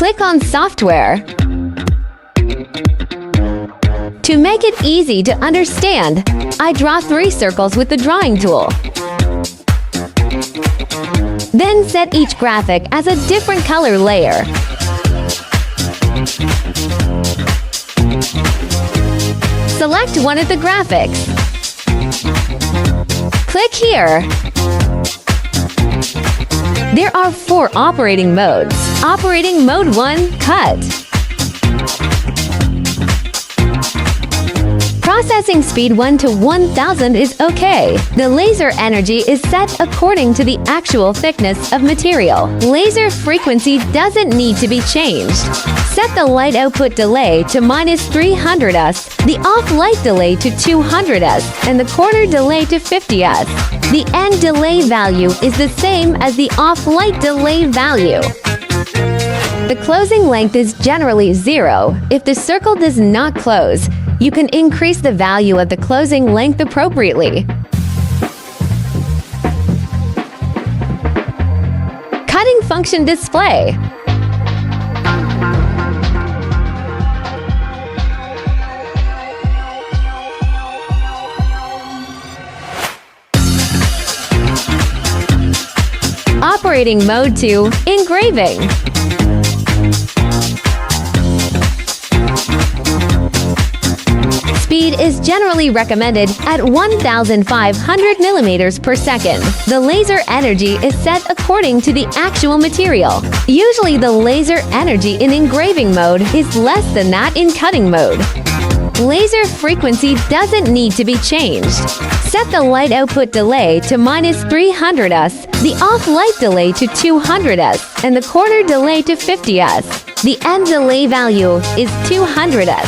Click on Software. To make it easy to understand, I draw 3 circles with the drawing tool. Then set each graphic as a different color layer. Select one of the graphics. Click here. There are 4 operating modes. Operating Mode 1, Cut. Processing speed 1 to 1000 is okay. The laser energy is set according to the actual thickness of material. Laser frequency doesn't need to be changed. Set the light output delay to -300s, the off-light delay to 200s, and the corner delay to 50s. The end delay value is the same as the off-light delay value. The closing length is generally 0. If the circle does not close, you can increase the value of the closing length appropriately. Cutting function display. Operating Mode 2, Engraving. Speed is generally recommended at 1,500 millimeters per second. The laser energy is set according to the actual material. Usually the laser energy in engraving mode is less than that in cutting mode. Laser frequency doesn't need to be changed. Set the light output delay to -300s, the off-light delay to 200s, and the corner delay to 50s. The end delay value is 200s.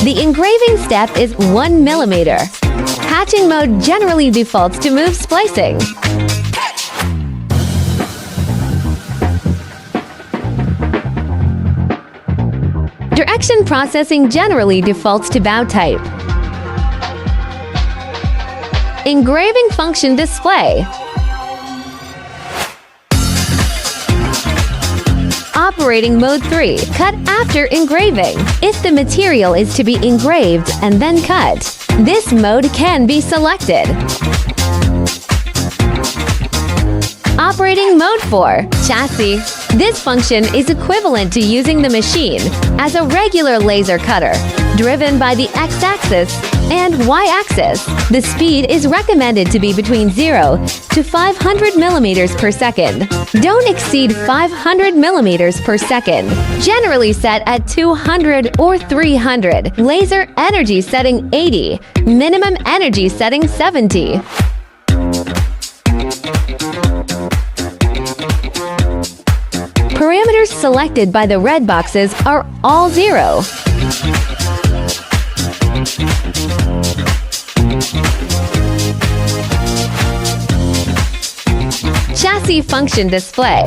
The engraving step is 1 millimeter. Hatching mode generally defaults to move splicing. Direction processing generally defaults to bow type. Engraving function display. Operating Mode 3, Cut after engraving. If the material is to be engraved and then cut, this mode can be selected. Operating Mode 4, Chassis. This function is equivalent to using the machine as a regular laser cutter, driven by the X-axis and Y-axis. The speed is recommended to be between 0 to 500 millimeters per second. Don't exceed 500 millimeters per second. Generally set at 200 or 300. Laser energy setting 80. Minimum energy setting 70. Parameters selected by the red boxes are all 0. Chassis function display.